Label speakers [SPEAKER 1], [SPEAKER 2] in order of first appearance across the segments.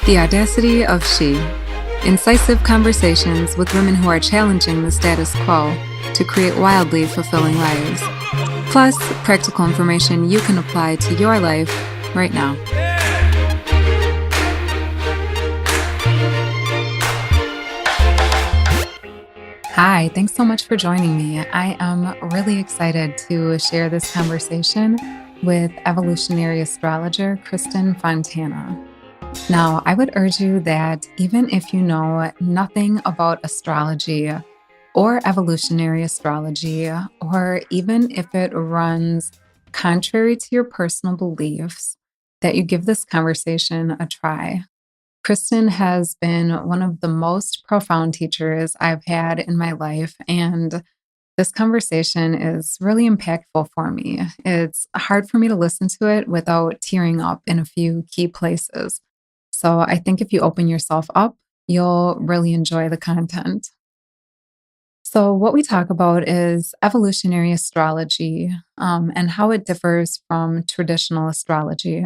[SPEAKER 1] The Audacity of She. Incisive conversations with women who are challenging the status quo to create wildly fulfilling lives. Plus, practical information you can apply to your life right now. Hi, thanks so much for joining me. I am really excited to share this conversation with evolutionary astrologer Kristin Fontana. Now, I would urge you that even if you know nothing about astrology or evolutionary astrology, or even if it runs contrary to your personal beliefs, that you give this conversation a try. Kristin has been one of the most profound teachers I've had in my life, and this conversation is really impactful for me. It's hard for me to listen to it without tearing up in a few key places. So I think if you open yourself up, you'll really enjoy the content. So what we talk about is evolutionary astrology and how it differs from traditional astrology.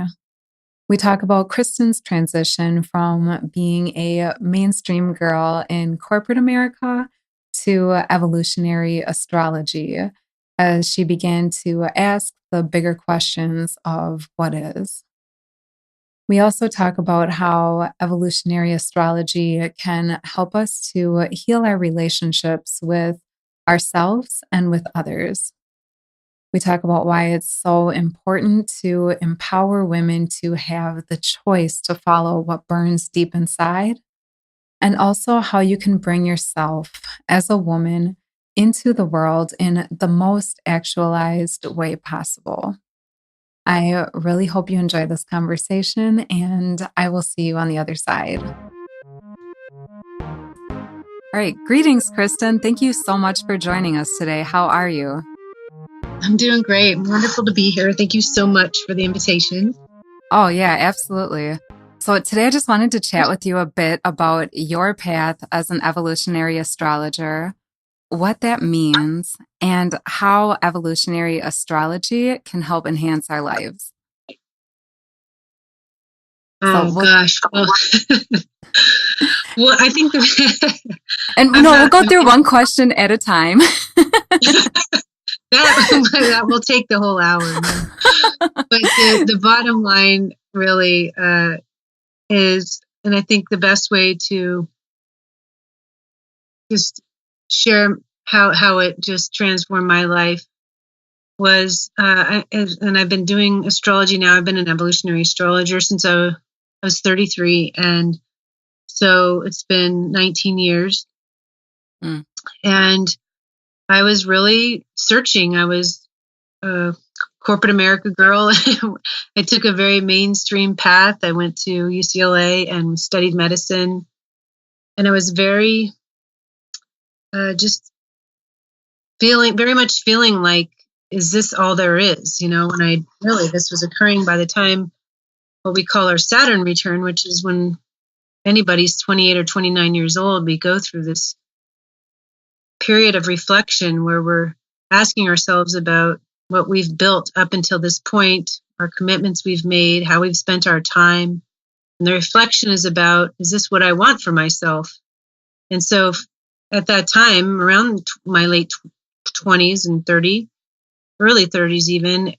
[SPEAKER 1] We talk about Kristin's transition from being a mainstream girl in corporate America to evolutionary astrology as she began to ask the bigger questions of what is. We also talk about how evolutionary astrology can help us to heal our relationships with ourselves and with others. We talk about why it's so important to empower women to have the choice to follow what burns deep inside, and also how you can bring yourself as a woman into the world in the most actualized way possible. I really hope you enjoy this conversation, and I will see you on the other side. All right, greetings, Kristin. Thank you so much for joining us today. How are you?
[SPEAKER 2] I'm doing great. Wonderful to be here. Thank you so much for the invitation.
[SPEAKER 1] Oh, yeah, absolutely. So today I just wanted to chat with you a bit about your path as an evolutionary astrologer, what that means, and how evolutionary astrology can help enhance our lives.
[SPEAKER 2] Gosh. Well, well, I think
[SPEAKER 1] and we'll go through one question at a time.
[SPEAKER 2] that will take the whole hour. But the bottom line really is, and I think the best way to just share how it just transformed my life was, and I've been doing astrology now. I've been an evolutionary astrologer since I was 33, and so it's been 19 years. And I was really searching. I was a corporate America girl. I took a very mainstream path. I went to UCLA and studied medicine, and I was very just very much feeling like, is this all there is? When this was occurring by the time what we call our Saturn Return, which is when anybody's 28 or 29 years old, we go through this period of reflection where we're asking ourselves about what we've built up until this point, our commitments we've made, how we've spent our time. And the reflection is about, is this what I want for myself? And so at that time, around my late 20s and early 30s even,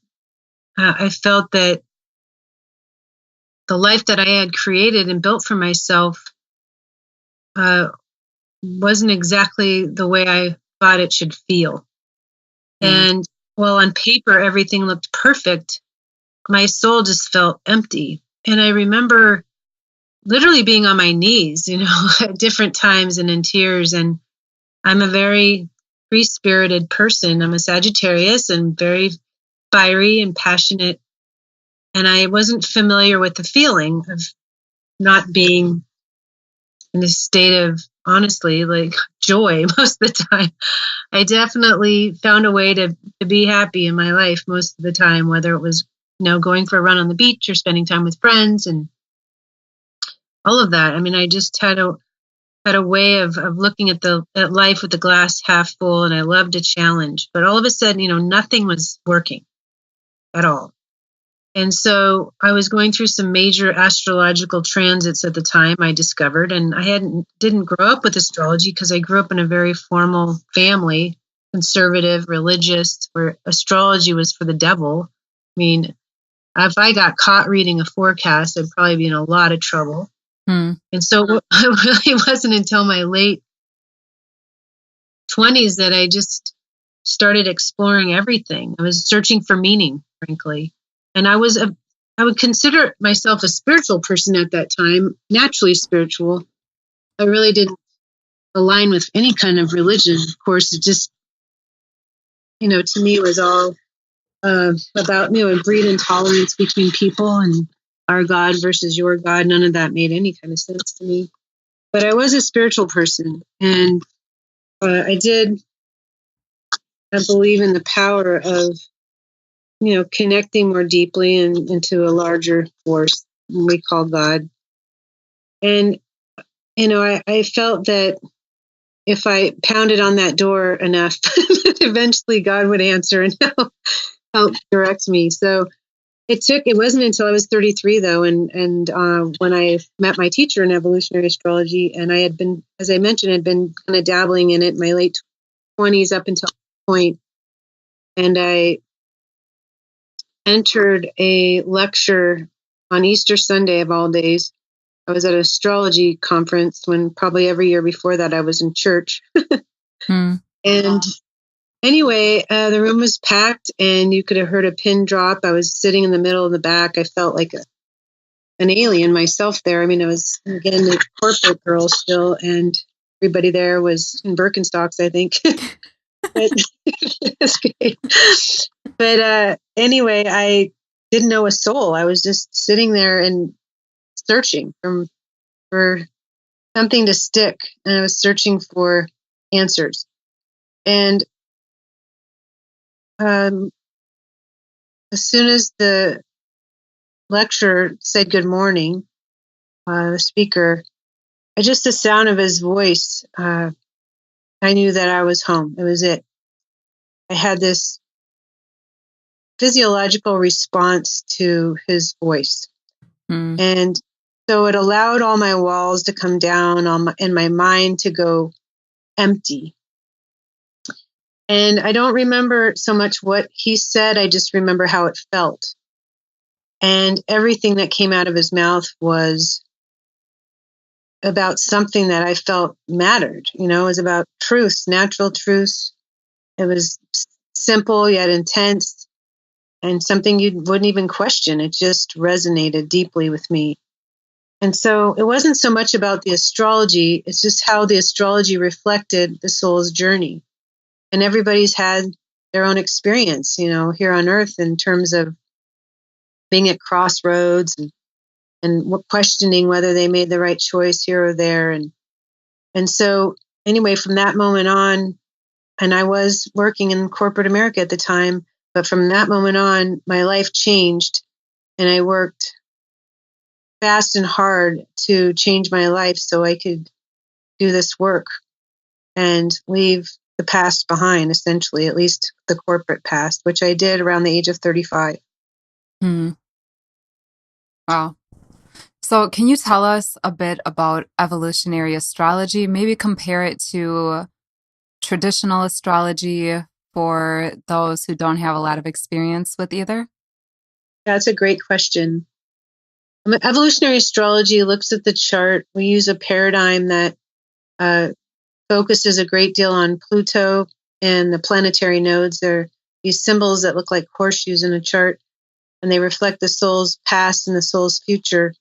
[SPEAKER 2] I felt that the life that I had created and built for myself wasn't exactly the way I thought it should feel. And while on paper everything looked perfect, my soul just felt empty. And I remember literally being on my knees, at different times and in tears. And I'm a very free-spirited person. I'm a Sagittarius and very fiery and passionate. And I wasn't familiar with the feeling of not being in a state of, honestly, like joy most of the time. I definitely found a way to be happy in my life most of the time, whether it was, going for a run on the beach or spending time with friends and all of that. I mean, I just had a way of looking at life with the glass half full, and I loved a challenge. But all of a sudden, nothing was working at all. And so I was going through some major astrological transits at the time, I discovered, and I didn't grow up with astrology because I grew up in a very formal family, conservative, religious, where astrology was for the devil. I mean, if I got caught reading a forecast, I'd probably be in a lot of trouble. And so it really wasn't until my late 20s that I just started exploring everything. I was searching for meaning, frankly. And I would consider myself a spiritual person at that time, naturally spiritual. I really didn't align with any kind of religion. Of course, it just, to me, it was all about, breed intolerance between people and our God versus your God. None of that made any kind of sense to me. But I was a spiritual person, and I believe in the power of, connecting more deeply and into a larger force we call God. And, I felt that if I pounded on that door enough, eventually God would answer and help direct me. So it wasn't until I was 33 though. And when I met my teacher in evolutionary astrology, and I had been, as I mentioned, had been kind of dabbling in it in my late 20s up until that point. And I entered a lecture on Easter Sunday of all days. I was at an astrology conference when probably every year before that I was in church. And anyway, the room was packed and you could have heard a pin drop. I was sitting in the middle of the back. I felt like an alien myself there. I mean, I was, again, a corporate girl still, and everybody there was in Birkenstocks, I think. But anyway, I didn't know a soul. I was just sitting there and searching for something to stick, and I was searching for answers. And as soon as the lecturer said good morning, the speaker, just the sound of his voice, I knew that I was home. It was it. I had this physiological response to his voice. And so it allowed all my walls to come down and my mind to go empty. And I don't remember so much what he said. I just remember how it felt. And everything that came out of his mouth was about something that I felt mattered. It was about truths, natural truths. It was simple yet intense, and something you wouldn't even question. It just resonated deeply with me. And so it wasn't so much about the astrology, it's just how the astrology reflected the soul's journey. And everybody's had their own experience, here on Earth in terms of being at crossroads and questioning whether they made the right choice here or there. And so anyway, from that moment on, and I was working in corporate America at the time, but from that moment on, my life changed, and I worked fast and hard to change my life so I could do this work and leave the past behind, essentially, at least the corporate past, which I did around the age of 35.
[SPEAKER 1] Wow. So can you tell us a bit about evolutionary astrology? Maybe compare it to traditional astrology for those who don't have a lot of experience with either?
[SPEAKER 2] That's a great question. Evolutionary astrology looks at the chart. We use a paradigm that focuses a great deal on Pluto and the planetary nodes. They're these symbols that look like horseshoes in a chart, and they reflect the soul's past and the soul's future.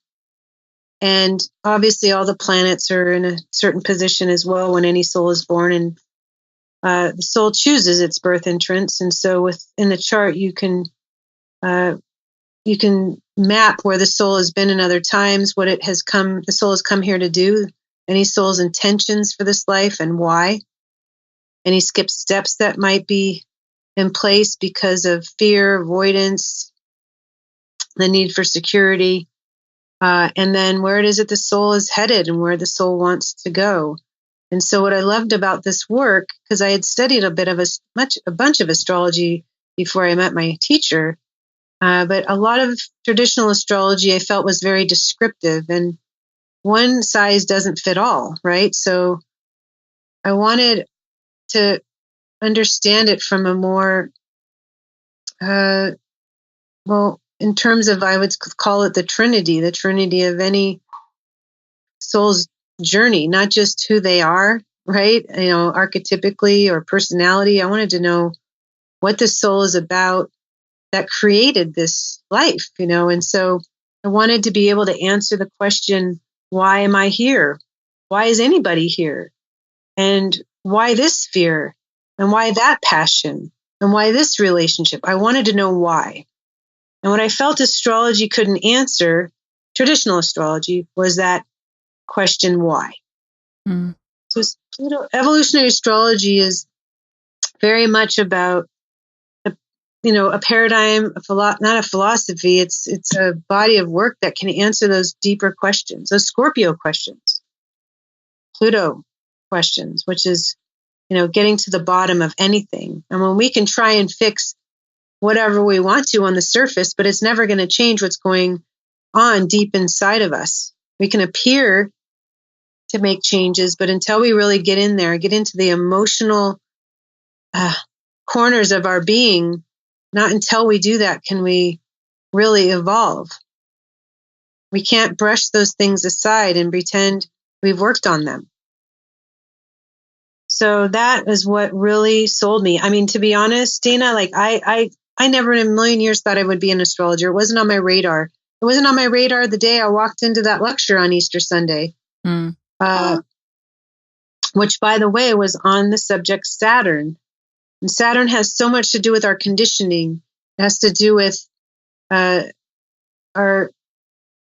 [SPEAKER 2] And obviously all the planets are in a certain position as well when any soul is born, and the soul chooses its birth entrance. And so within the chart, you can map where the soul has been in other times, what the soul has come here to do, any soul's intentions for this life and why, any skipped steps that might be in place because of fear, avoidance, the need for security, and then where it is that the soul is headed and where the soul wants to go. And so what I loved about this work, because I had studied a bunch of astrology before I met my teacher, But a lot of traditional astrology I felt was very descriptive, and one size doesn't fit all, right? So I wanted to understand it from a more, well, in terms of, I would call it the Trinity of any soul's journey, not just who they are, right? Archetypically or personality. I wanted to know what the soul is about that created this life, and so I wanted to be able to answer the question, why am I here? Why is anybody here? And why this fear? And why that passion? And why this relationship? I wanted to know why. And what I felt astrology couldn't answer, traditional astrology, was that question, why?
[SPEAKER 1] Mm.
[SPEAKER 2] So evolutionary astrology is very much about a paradigm, not a philosophy. It's a body of work that can answer those deeper questions, those Scorpio questions, Pluto questions, which is, getting to the bottom of anything. And when we can try and fix whatever we want to on the surface, but it's never going to change what's going on deep inside of us. We can appear to make changes, but until we really get in there, get into the emotional corners of our being, not until we do that can we really evolve. We can't brush those things aside and pretend we've worked on them. So that is what really sold me. I mean, to be honest, Dana, like I never in a million years thought I would be an astrologer. It wasn't on my radar. It wasn't on my radar the day I walked into that lecture on Easter Sunday, which, by the way, was on the subject Saturn. And Saturn has so much to do with our conditioning. It has to do with the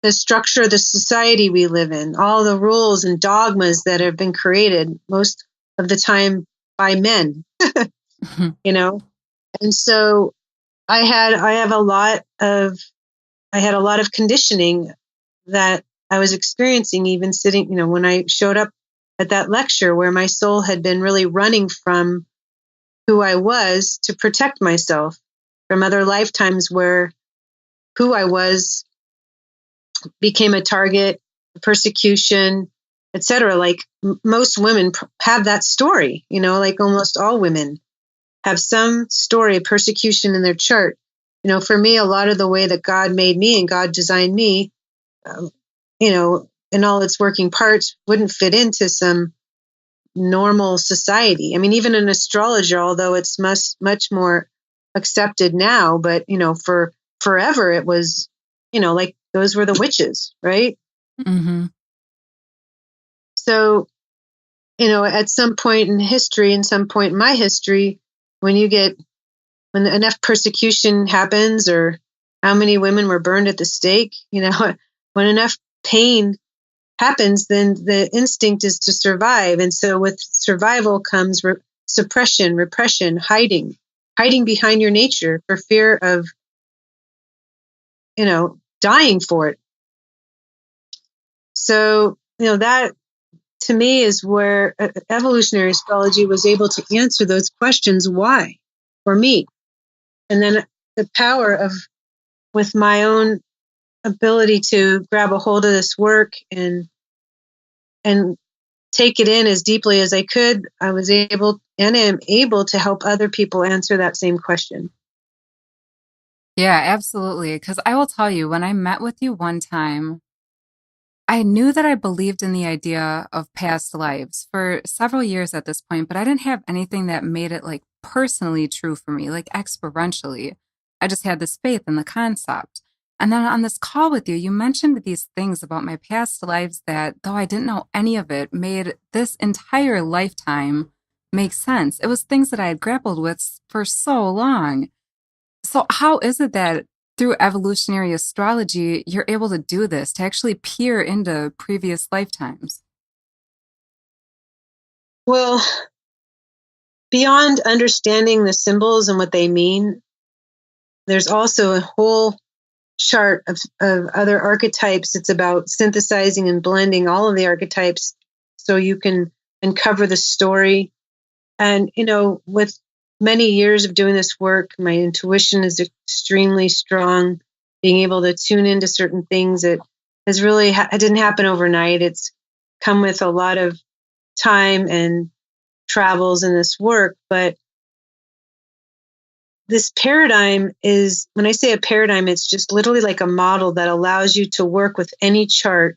[SPEAKER 2] structure of the society we live in, all the rules and dogmas that have been created most of the time by men, And so I had a lot of conditioning that I was experiencing, even sitting, when I showed up at that lecture, where my soul had been really running from who I was to protect myself from other lifetimes where who I was became a target, persecution, etc. Like most women have that story, like almost all women have some story of persecution in their chart. For me, a lot of the way that God made me and God designed me, in all its working parts, wouldn't fit into some normal society. I mean, even an astrologer, although it's much more accepted now, but, for forever it was, like those were the witches, right?
[SPEAKER 1] Mm-hmm.
[SPEAKER 2] So, at some point in history, and some point in my history, when enough persecution happens, or how many women were burned at the stake, when enough pain happens, then the instinct is to survive. And so with survival comes suppression, repression, hiding behind your nature for fear of, dying for it. So, that to me is where evolutionary astrology was able to answer those questions, why, for me. And then the power of, with my own ability to grab a hold of this work and take it in as deeply as I could, I was able and am able to help other people answer that same question.
[SPEAKER 1] Yeah, absolutely. Because I will tell you, when I met with you one time, I knew that I believed in the idea of past lives for several years at this point, but I didn't have anything that made it like personally true for me, like experientially. I just had this faith in the concept. And then on this call with you, you mentioned these things about my past lives that, though I didn't know any of it, made this entire lifetime make sense. It was things that I had grappled with for so long. So how is it that through evolutionary astrology, you're able to do this, to actually peer into previous lifetimes?
[SPEAKER 2] Well, beyond understanding the symbols and what they mean, there's also a whole chart of other archetypes. It's about synthesizing and blending all of the archetypes so you can uncover the story. And, with many years of doing this work, my intuition is extremely strong. Being able to tune into certain things, it has really, it didn't happen overnight. It's come with a lot of time and travels in this work. But this paradigm is, when I say a paradigm, it's just literally like a model that allows you to work with any chart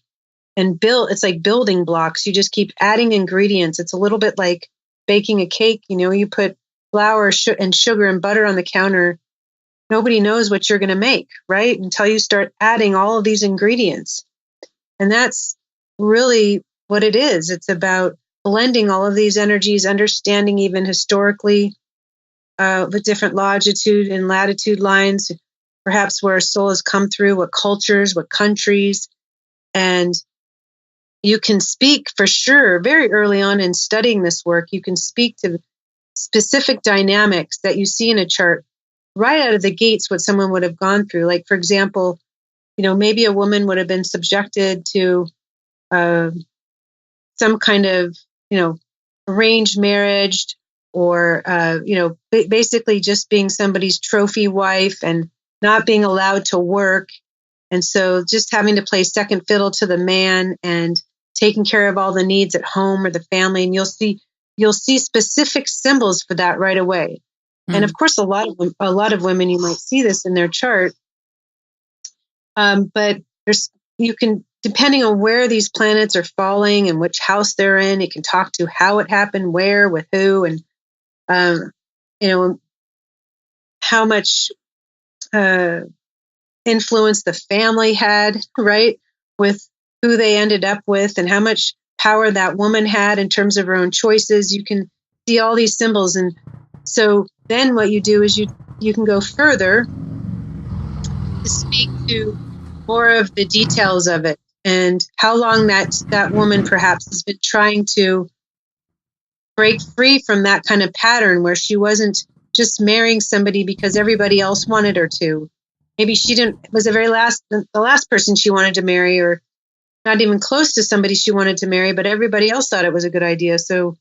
[SPEAKER 2] and build. It's like building blocks. You just keep adding ingredients. It's a little bit like baking a cake. You know, you put flour and sugar and butter on the counter. Nobody knows what you're going to make, right? Until you start adding all of these ingredients. And that's really what it is. It's about blending all of these energies, understanding even historically with different longitude and latitude lines, perhaps where a soul has come through, what cultures, what countries. And you can speak for sure very early on in studying this work, you can speak to specific dynamics that you see in a chart right out of the gates, what someone would have gone through. Like, for example, you know, maybe a woman would have been subjected to some kind of, you know, arranged marriage, or, you know, basically just being somebody's trophy wife and not being allowed to work. And so just having to play second fiddle to the man and taking care of all the needs at home or the family. And you'll see specific symbols for that right away. And of course, a lot of women, you might see this in their chart. But you can, depending on where these planets are falling and which house they're in, you can talk to how it happened, where, with who, and, you know, how much influence the family had, right, with who they ended up with, and how much power that woman had in terms of her own choices. You can see all these symbols. And so then what you do is you can go further to speak to more of the details of it and how long that woman perhaps has been trying to break free from that kind of pattern where she wasn't just marrying somebody because everybody else wanted her to. Maybe she was the last person she wanted to marry, or not even close to somebody she wanted to marry, but everybody else thought it was a good idea. So,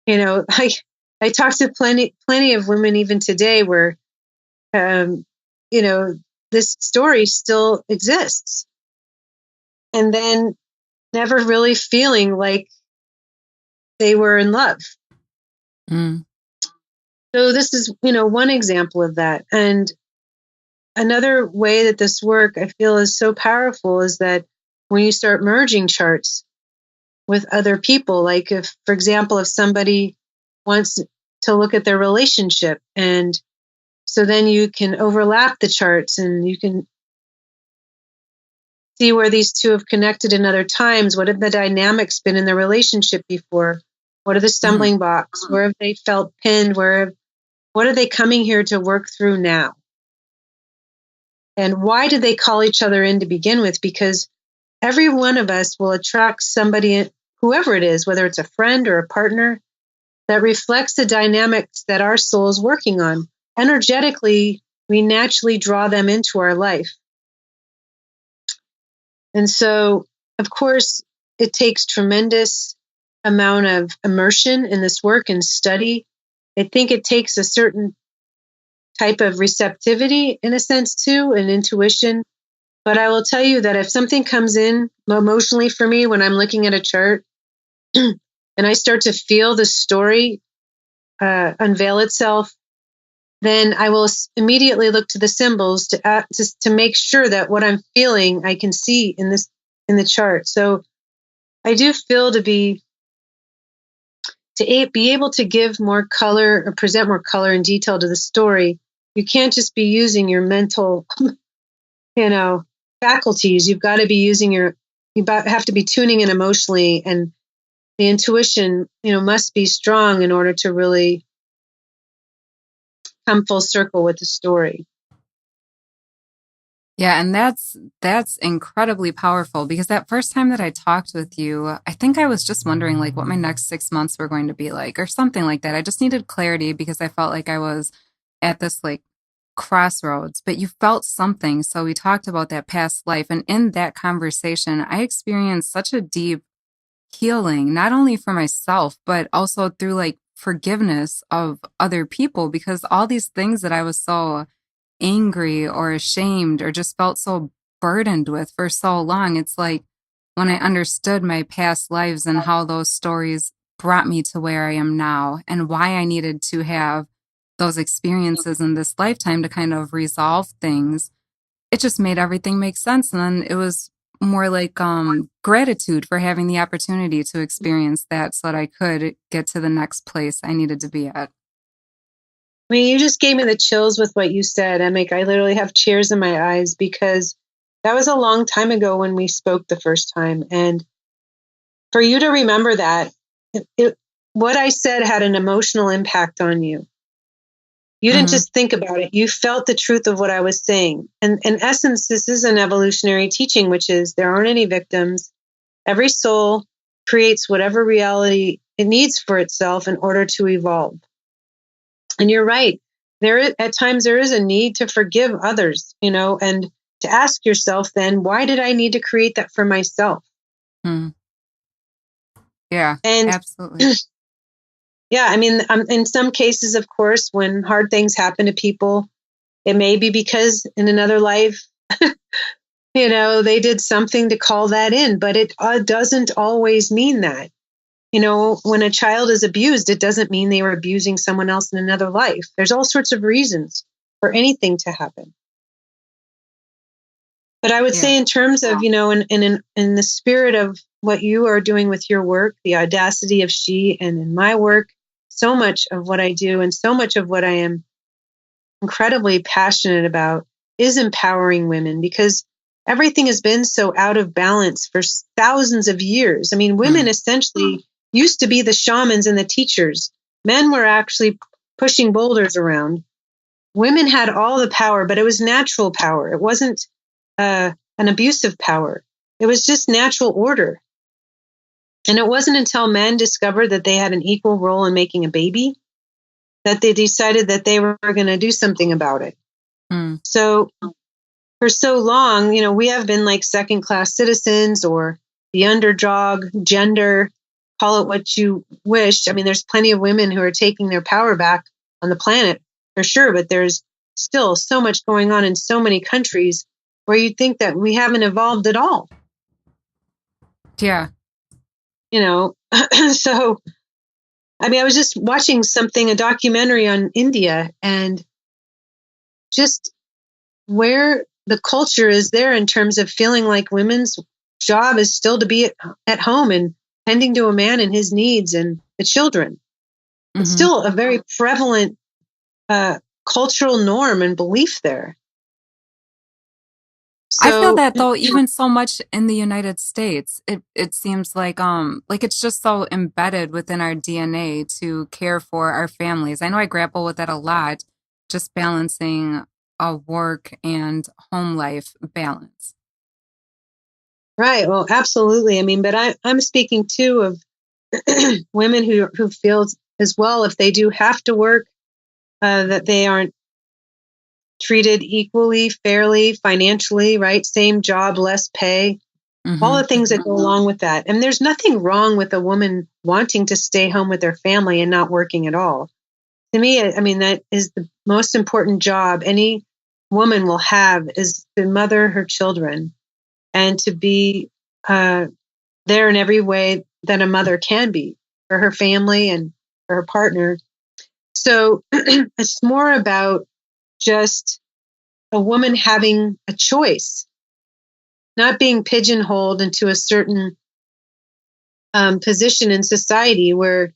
[SPEAKER 2] you know, I talk to plenty of women even today where, you know, this story still exists, and then never really feeling like they were in love. So this is, you know, one example of that. And another way that this work I feel is so powerful is that when you start merging charts with other people, like if, for example, if somebody wants to look at their relationship, and so then you can overlap the charts and you can see where these two have connected in other times. What have the dynamics been in their relationship before? What are the stumbling blocks? Where have they felt pinned? What are they coming here to work through now? And why did they call each other in to begin with? Because every one of us will attract somebody, whoever it is, whether it's a friend or a partner, that reflects the dynamics that our soul is working on. Energetically, we naturally draw them into our life. And so, of course, it takes tremendous amount of immersion in this work and study. I think it takes a certain type of receptivity, in a sense, too, and intuition. But I will tell you that if something comes in emotionally for me when I'm looking at a chart and I start to feel the story unveil itself, then I will immediately look to the symbols to make sure that what I'm feeling I can see in the chart. So I do feel to be able to give more color or present more color and detail to the story. You can't just be using your mental, you know, faculties. You've got to be using you have to be tuning in emotionally, and the intuition, you know, must be strong in order to really come full circle with the story.
[SPEAKER 1] Yeah, and that's incredibly powerful, because that first time that I talked with you, I think I was just wondering like what my next 6 months were going to be like or something like that. I just needed clarity because I felt like I was at this like crossroads, but you felt something. So we talked about that past life, and in that conversation, I experienced such a deep healing, not only for myself, but also through like forgiveness of other people, because all these things that I was so angry or ashamed or just felt so burdened with for so long, it's like when I understood my past lives and how those stories brought me to where I am now and why I needed to have those experiences in this lifetime to kind of resolve things, it just made everything make sense. And then it was more like gratitude for having the opportunity to experience that so that I could get to the next place I needed to be at.
[SPEAKER 2] I mean, you just gave me the chills with what you said. I literally have tears in my eyes because that was a long time ago when we spoke the first time. And for you to remember that, what I said had an emotional impact on you. You didn't just think about it. You felt the truth of what I was saying. And in essence, this is an evolutionary teaching, which is there aren't any victims. Every soul creates whatever reality it needs for itself in order to evolve. And you're right. At times there is a need to forgive others, and to ask yourself then, why did I need to create that for myself?
[SPEAKER 1] Yeah,
[SPEAKER 2] and
[SPEAKER 1] absolutely.
[SPEAKER 2] Yeah, I mean, in some cases, of course, when hard things happen to people, it may be because in another life, they did something to call that in, but it doesn't always mean that. When a child is abused, it doesn't mean they were abusing someone else in another life. There's all sorts of reasons for anything to happen. But I would say in terms of, in the spirit of what you are doing with your work, the audacity of she, and in my work, so much of what I do and so much of what I am incredibly passionate about is empowering women, because everything has been so out of balance for thousands of years. I mean, women essentially used to be the shamans and the teachers. Men were actually pushing boulders around. Women had all the power, but it was natural power. It wasn't an abusive power. It was just natural order. And it wasn't until men discovered that they had an equal role in making a baby that they decided that they were going to do something about it. So for so long, we have been like second-class citizens or the underdog, gender, call it what you wish. I mean, there's plenty of women who are taking their power back on the planet, for sure, but there's still so much going on in so many countries where you think that we haven't evolved at all.
[SPEAKER 1] Yeah.
[SPEAKER 2] So, I mean, I was just watching a documentary on India, and just where the culture is there in terms of feeling like women's job is still to be at home and tending to a man and his needs and the children. It's still a very prevalent cultural norm and belief there.
[SPEAKER 1] So, I feel that though, even so much in the United States, it seems like it's just so embedded within our DNA to care for our families. I know I grapple with that a lot, just balancing a work and home life balance.
[SPEAKER 2] Right. Well, absolutely. I mean, but I'm speaking too of women who feel as well, if they do have to work, that they aren't treated equally, fairly, financially, right? Same job, less pay, all the things that go along with that. And there's nothing wrong with a woman wanting to stay home with their family and not working at all. To me, I mean, that is the most important job any woman will have, is to mother her children and to be there in every way that a mother can be for her family and for her partner. So it's more about just a woman having a choice, not being pigeonholed into a certain position in society where,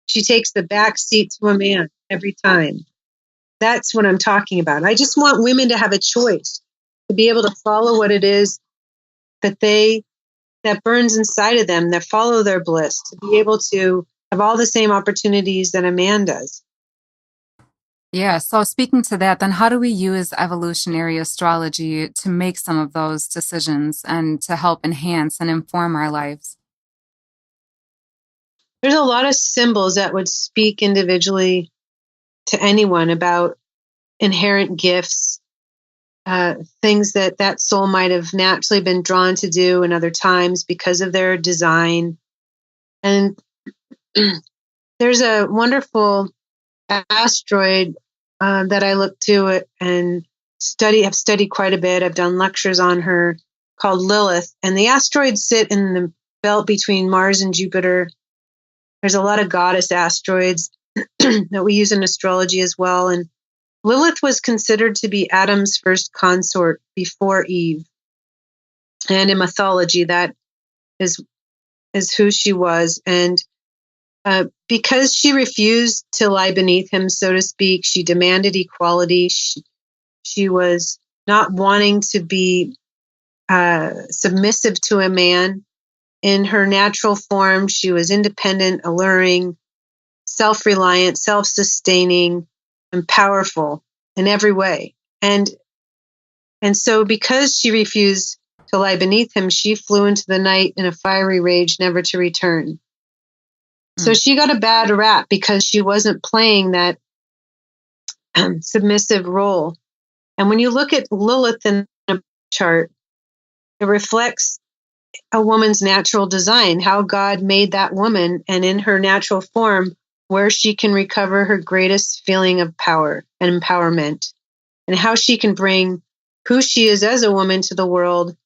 [SPEAKER 2] she takes the back seat to a man every time. That's what I'm talking about. I just want women to have a choice, to be able to follow what it is that burns inside of them, that follow their bliss, to be able to have all the same opportunities that a man does.
[SPEAKER 1] Yeah. So speaking to that, then how do we use evolutionary astrology to make some of those decisions and to help enhance and inform our lives?
[SPEAKER 2] There's a lot of symbols that would speak individually to anyone about inherent gifts, things that soul might have naturally been drawn to do in other times because of their design. And there's a wonderful asteroid that I look to and have studied quite a bit. I've done lectures on her, called Lilith. And the asteroids sit in the belt between Mars and Jupiter. There's a lot of goddess asteroids that we use in astrology as well. And Lilith was considered to be Adam's first consort before Eve. And in mythology, that is who she was. And because she refused to lie beneath him, so to speak, she demanded equality. She was not wanting to be submissive to a man. In her natural form, she was independent, alluring, self-reliant, self-sustaining, and powerful in every way. And so because she refused to lie beneath him, she flew into the night in a fiery rage, never to return. So she got a bad rap because she wasn't playing that submissive role. And when you look at Lilith in a chart, it reflects a woman's natural design, how God made that woman, and in her natural form, where she can recover her greatest feeling of power and empowerment, and how she can bring who she is as a woman to the world,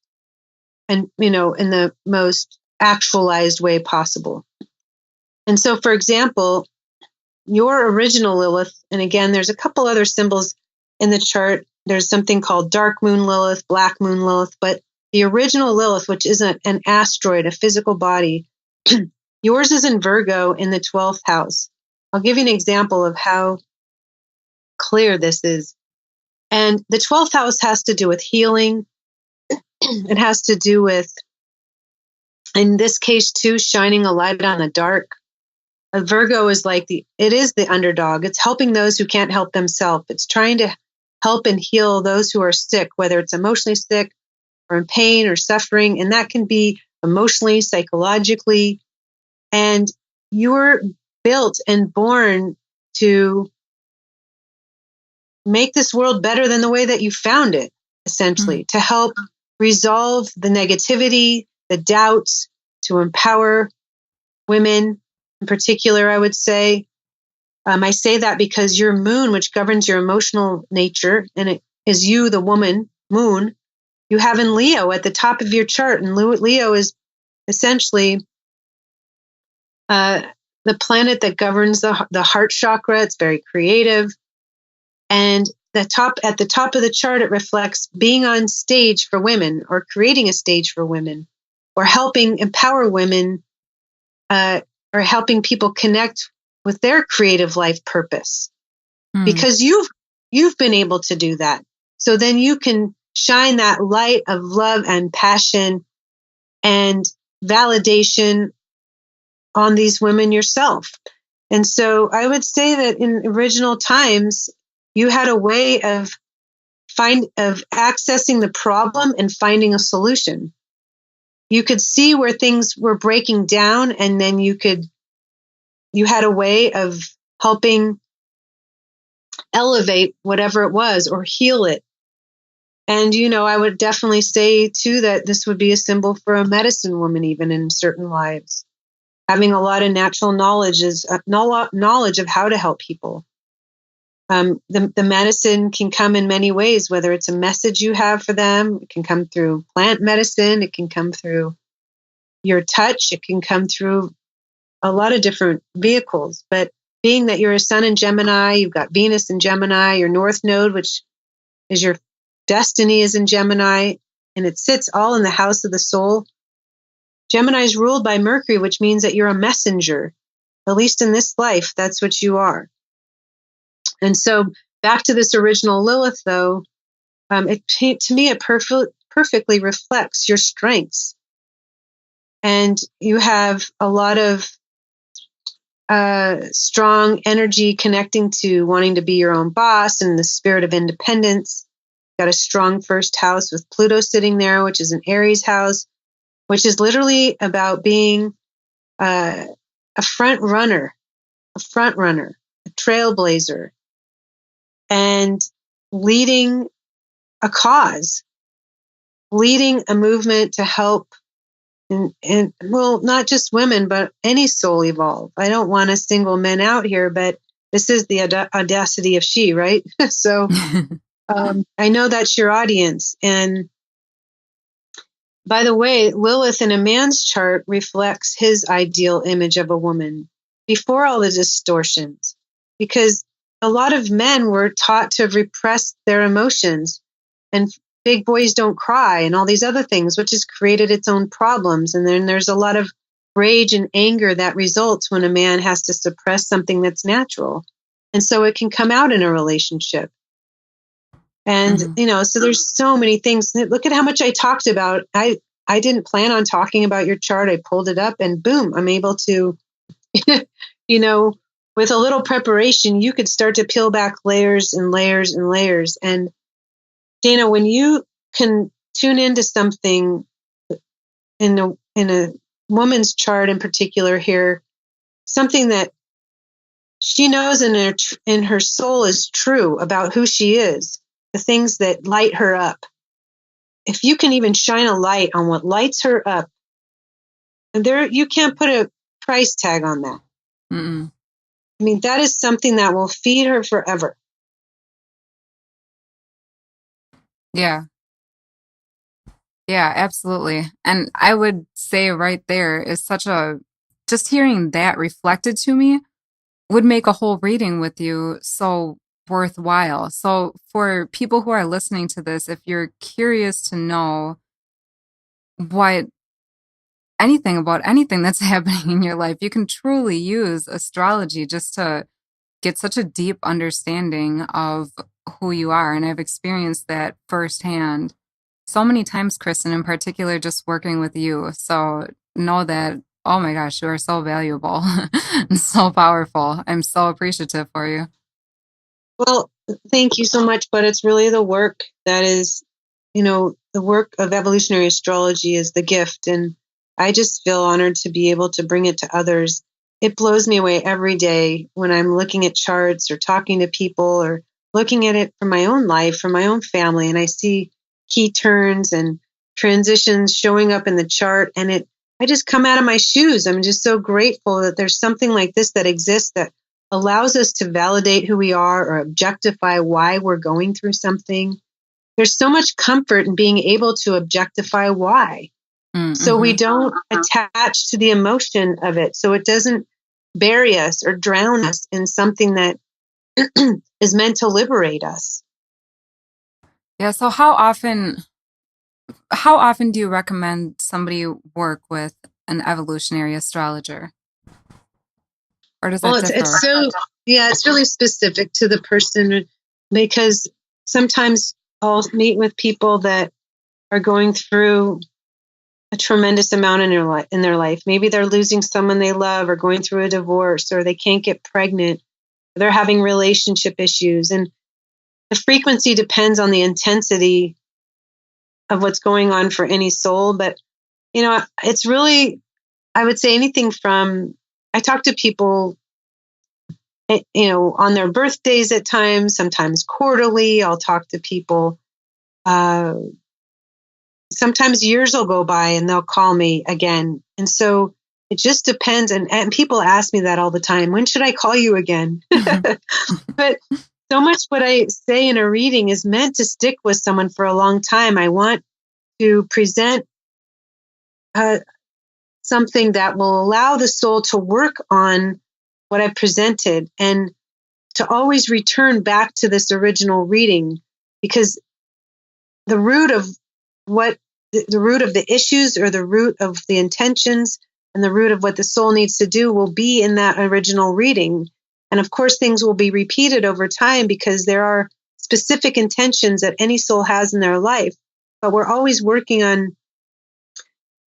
[SPEAKER 2] and, in the most actualized way possible. And so, for example, your original Lilith, and again, there's a couple other symbols in the chart. There's something called dark moon Lilith, black moon Lilith, but the original Lilith, which is an asteroid, a physical body, yours is in Virgo in the 12th house. I'll give you an example of how clear this is. And the 12th house has to do with healing. It has to do with, in this case too, shining a light on the dark. A Virgo is it is the underdog. It's helping those who can't help themselves. It's trying to help and heal those who are sick, whether it's emotionally sick or in pain or suffering. And that can be emotionally, psychologically. And you're built and born to make this world better than the way that you found it, essentially, to help resolve the negativity, the doubts, to empower women in particular, I would say. I say that because your moon, which governs your emotional nature, and it is you, the woman, moon, you have in Leo at the top of your chart. And Leo is essentially the planet that governs the heart chakra. It's very creative. And at the top of the chart, it reflects being on stage for women, or creating a stage for women, or helping empower women, or helping people connect with their creative life purpose. Because you've been able to do that. So then you can shine that light of love and passion and validation on these women yourself. And so I would say that in original times, you had a way of accessing the problem and finding a solution. You could see where things were breaking down, and then you had a way of helping elevate whatever it was or heal it. And, I would definitely say too that this would be a symbol for a medicine woman, even in certain lives. Having a lot of natural knowledge knowledge of how to help people. The medicine can come in many ways, whether it's a message you have for them. It can come through plant medicine. It can come through your touch. It can come through a lot of different vehicles. But being that you're a sun in Gemini, you've got Venus in Gemini, your North Node, which is your destiny, is in Gemini, and it sits all in the house of the soul. Gemini is ruled by Mercury, which means that you're a messenger. At least in this life, that's what you are. And so back to this original Lilith, though, to me, it perfectly reflects your strengths. And you have a lot of strong energy connecting to wanting to be your own boss and the spirit of independence. Got a strong first house with Pluto sitting there, which is an Aries house, which is literally about being a front runner, a trailblazer, and leading a cause, leading a movement to help and well, not just women, but any soul evolve. I don't want to single men out here, but this is the audacity of she, right? So I know that's your audience. And by the way, Lilith in a man's chart reflects his ideal image of a woman before all the distortions, because a lot of men were taught to repress their emotions, and big boys don't cry and all these other things, which has created its own problems. And then there's a lot of rage and anger that results when a man has to suppress something that's natural. And so it can come out in a relationship. And, so there's so many things. Look at how much I talked about. I didn't plan on talking about your chart. I pulled it up and boom, I'm able to, with a little preparation, you could start to peel back layers and layers and layers. And Dana, when you can tune into something in a woman's chart in particular here, something that she knows in her soul is true about who she is, the things that light her up. If you can even shine a light on what lights her up, and you can't put a price tag on that.
[SPEAKER 1] Mm-mm.
[SPEAKER 2] I mean, that is something that will feed her forever.
[SPEAKER 1] Yeah. Yeah, absolutely. And I would say right there is just hearing that reflected to me would make a whole reading with you so worthwhile. So for people who are listening to this, if you're curious to know anything about anything that's happening in your life, you can truly use astrology just to get such a deep understanding of who you are. And I've experienced that firsthand so many times, Kristin, in particular, just working with you. So know that, oh my gosh, you are so valuable and so powerful. I'm so appreciative for you.
[SPEAKER 2] Well, thank you so much. But it's really the work that is, the work of evolutionary astrology is the gift. And I just feel honored to be able to bring it to others. It blows me away every day when I'm looking at charts or talking to people or looking at it from my own life, from my own family, and I see key turns and transitions showing up in the chart, and I just come out of my shoes. I'm just so grateful that there's something like this that exists that allows us to validate who we are or objectify why we're going through something. There's so much comfort in being able to objectify why. Mm-hmm. So we don't attach to the emotion of it. So it doesn't bury us or drown us in something that is meant to liberate us.
[SPEAKER 1] Yeah. So how often do you recommend somebody work with an evolutionary astrologer? Or does that differ?
[SPEAKER 2] It's really specific to the person, because sometimes I'll meet with people that are going through a tremendous amount in their life. Maybe they're losing someone they love, or going through a divorce, or they can't get pregnant. They're having relationship issues. And the frequency depends on the intensity of what's going on for any soul. But, it's really, I would say anything from, I talk to people, on their birthdays at times, sometimes quarterly. I'll talk to people. Sometimes years will go by and they'll call me again. And so it just depends. And people ask me that all the time. When should I call you again? But so much what I say in a reading is meant to stick with someone for a long time. I want to present something that will allow the soul to work on what I presented and to always return back to this original reading, because the root of the issues, or the root of the intentions, and the root of what the soul needs to do will be in that original reading. And of course, things will be repeated over time because there are specific intentions that any soul has in their life. But we're always working on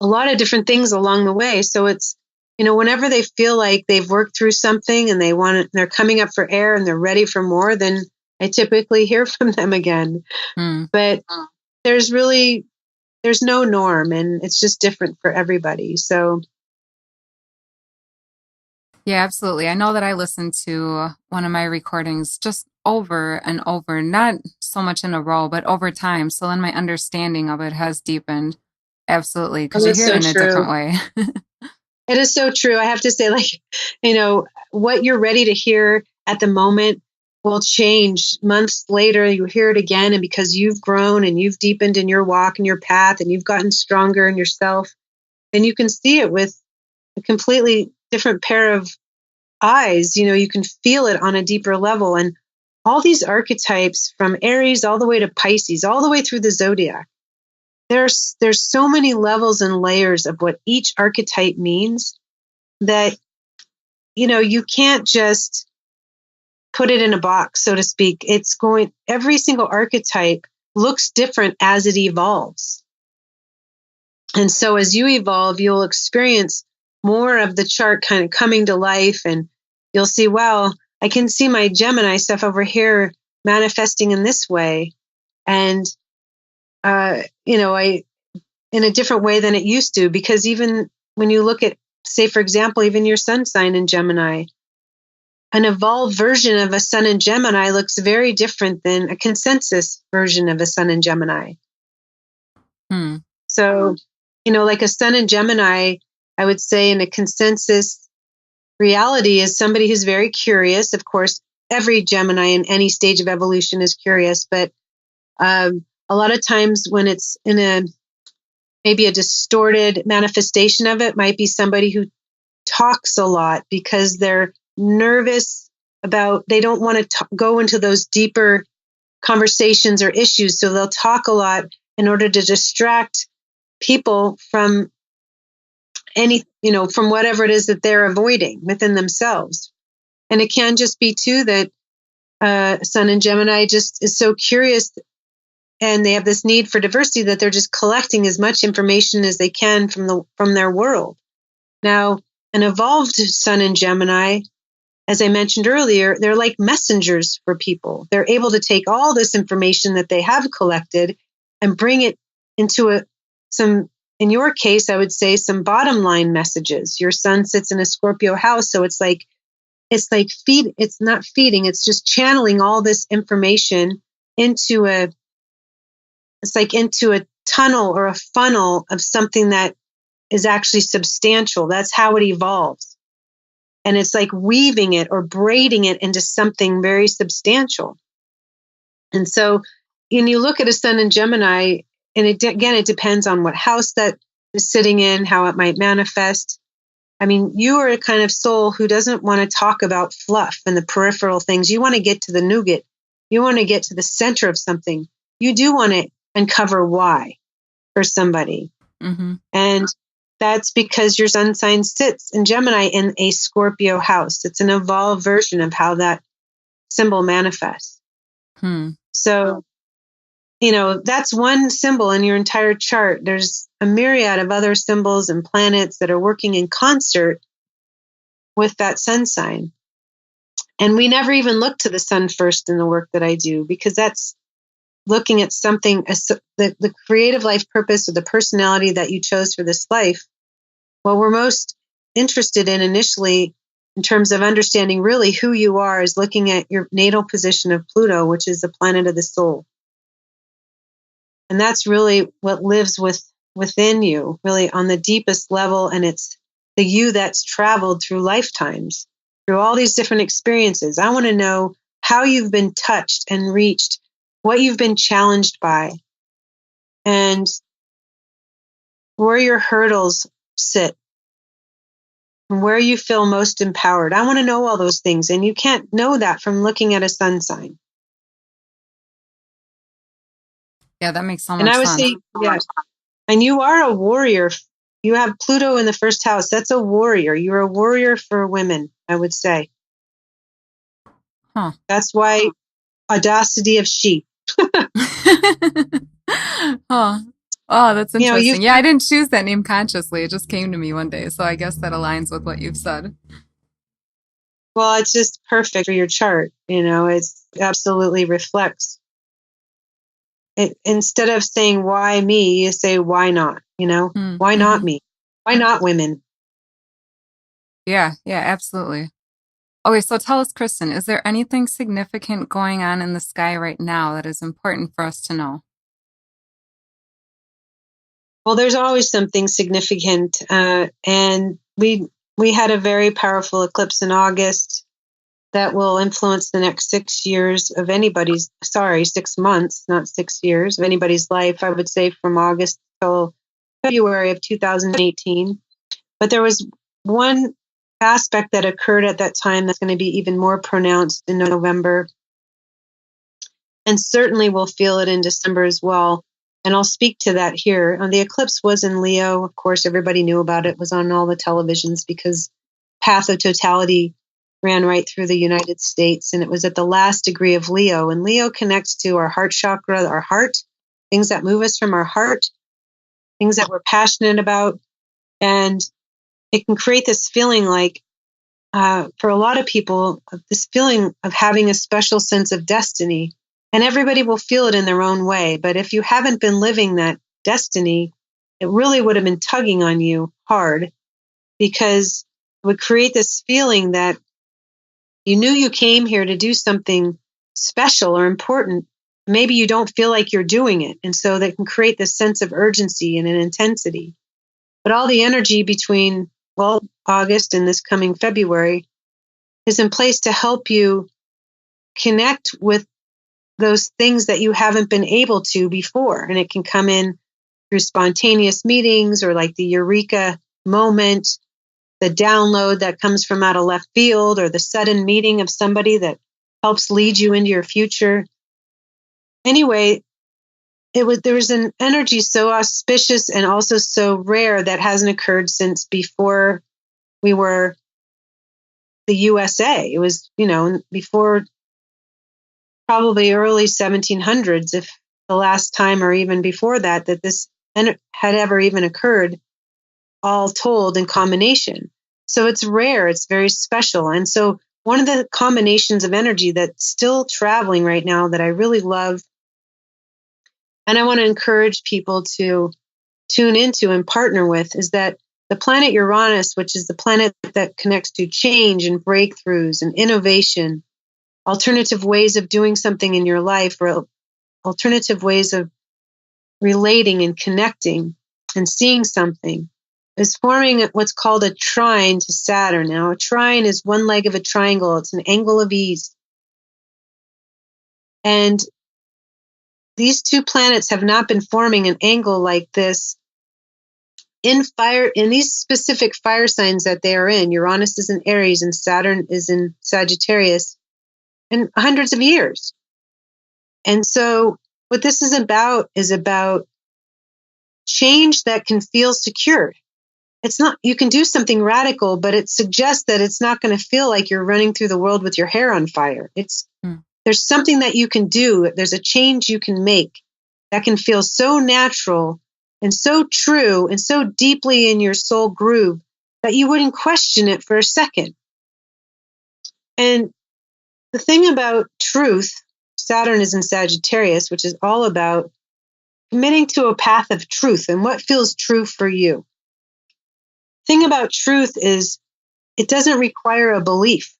[SPEAKER 2] a lot of different things along the way. So it's, whenever they feel like they've worked through something and they're coming up for air and they're ready for more, then I typically hear from them again. But there's no norm, and it's just different for everybody. So.
[SPEAKER 1] Yeah, absolutely. I know that I listened to one of my recordings just over and over, not so much in a row, but over time. So then my understanding of it has deepened Absolutely,
[SPEAKER 2] Oh,
[SPEAKER 1] because you
[SPEAKER 2] that's
[SPEAKER 1] hear it
[SPEAKER 2] so
[SPEAKER 1] in a different
[SPEAKER 2] true.
[SPEAKER 1] way.
[SPEAKER 2] It is so true. I have to say, like, what you're ready to hear at the moment will change months later. You hear it again. And because you've grown and you've deepened in your walk and your path and you've gotten stronger in yourself, then you can see it with a completely different pair of eyes. You can feel it on a deeper level. And all these archetypes from Aries all the way to Pisces, all the way through the zodiac, there's so many levels and layers of what each archetype means that you can't just put it in a box, so to speak. Every single archetype looks different as it evolves. And so as you evolve, you'll experience more of the chart kind of coming to life, and you'll see, wow, I can see my Gemini stuff over here manifesting in this way. And, I in a different way than it used to, because even when you look at, say, for example, even your sun sign in Gemini, an evolved version of a sun in Gemini looks very different than a consensus version of a sun in Gemini. So, like a sun in Gemini, I would say in a consensus reality is somebody who's very curious. Of course, every Gemini in any stage of evolution is curious, but a lot of times when it's in maybe a distorted manifestation of it, might be somebody who talks a lot because they're nervous they don't want to go into those deeper conversations or issues. So they'll talk a lot in order to distract people from from whatever it is that they're avoiding within themselves. And it can just be too that Sun in Gemini just is so curious, and they have this need for diversity that they're just collecting as much information as they can from their world. Now, an evolved Sun in Gemini, as I mentioned earlier, they're like messengers for people. They're able to take all this information that they have collected and bring it into in your case, I would say some bottom line messages. Your sun sits in a Scorpio house, so it's not feeding, it's just channeling all this information into a tunnel or a funnel of something that is actually substantial. That's how it evolves. And it's like weaving it or braiding it into something very substantial. And so when you look at a sun in Gemini, and it depends on what house that is sitting in, how it might manifest. I mean, you are a kind of soul who doesn't want to talk about fluff and the peripheral things. You want to get to the nougat. You want to get to the center of something. You do want to uncover why for somebody.
[SPEAKER 1] Mm-hmm.
[SPEAKER 2] And that's because your sun sign sits in Gemini in a Scorpio house. It's an evolved version of how that symbol manifests. So, that's one symbol in your entire chart. There's a myriad of other symbols and planets that are working in concert with that sun sign. And we never even look to the sun first in the work that I do, because that's looking at something, the creative life purpose or the personality that you chose for this life. What we're most interested in initially, in terms of understanding really who you are, is looking at your natal position of Pluto, which is the planet of the soul. And that's really what lives within you, really on the deepest level. And it's the you that's traveled through lifetimes, through all these different experiences. I want to know how you've been touched and reached, what you've been challenged by, and where your hurdles sit, and where you feel most empowered. I want to know all those things. And you can't know that from looking at a sun sign.
[SPEAKER 1] Yeah, that makes so much
[SPEAKER 2] And I would
[SPEAKER 1] sense.
[SPEAKER 2] say, yes. And you are a warrior. You have Pluto in the first house. That's a warrior. You're a warrior for women, I would say.
[SPEAKER 1] Huh.
[SPEAKER 2] That's why audacity of sheep.
[SPEAKER 1] Oh, that's interesting.
[SPEAKER 2] You
[SPEAKER 1] Yeah, I didn't choose that name consciously. It just came to me one day. So I guess that aligns with what you've said.
[SPEAKER 2] well, it's just perfect for your chart. It absolutely reflects it. Instead of saying why me, you say why not? Why not me? Why not women?
[SPEAKER 1] Yeah, absolutely. Okay, so tell us, Kristin, is there anything significant going on in the sky right now that is important for us to know?
[SPEAKER 2] Well, there's always something significant. And we had a very powerful eclipse in August that will influence the next 6 years of 6 months, not 6 years of anybody's life, I would say from August till February of 2018. But there was one aspect that occurred at that time that's going to be even more pronounced in November. And certainly we'll feel it in December as well. And I'll speak to that here. The eclipse was in Leo. Of course, everybody knew about it. It was on all the televisions because Path of Totality ran right through the United States. And it was at the last degree of Leo. And Leo connects to our heart chakra, our heart, things that move us from our heart, things that we're passionate about. And it can create this feeling like, for a lot of people, this feeling of having a special sense of destiny. And everybody will feel it in their own way. But if you haven't been living that destiny, it really would have been tugging on you hard, because it would create this feeling that you knew you came here to do something special or important. Maybe you don't feel like you're doing it. And so that can create this sense of urgency and an intensity. But all the energy between, August and this coming February is in place to help you connect with those things that you haven't been able to before. And it can come in through spontaneous meetings or like the eureka moment, the download that comes from out of left field, or the sudden meeting of somebody that helps lead you into your future. Anyway, there was an energy so auspicious and also so rare that hasn't occurred since before we were the USA. It was, before probably early 1700s, if the last time or even before that this had ever even occurred, all told in combination. So it's rare, it's very special. And so one of the combinations of energy that's still traveling right now that I really love, and I want to encourage people to tune into and partner with, is that the planet Uranus, which is the planet that connects to change and breakthroughs and innovation, alternative ways of doing something in your life, or alternative ways of relating and connecting and seeing something, is forming what's called a trine to Saturn. Now, a trine is one leg of a triangle. It's an angle of ease. And these two planets have not been forming an angle like this in these specific fire signs that they are in. Uranus is in Aries and Saturn is in Sagittarius, in hundreds of years. And so what this is about change that can feel secure. It's not, you can do something radical, but it suggests that it's not going to feel like you're running through the world with your hair on fire. There's something that you can do. There's a change you can make that can feel so natural and so true and so deeply in your soul groove that you wouldn't question it for a second. And the thing about truth, Saturn is in Sagittarius, which is all about committing to a path of truth and what feels true for you. The thing about truth is it doesn't require a belief.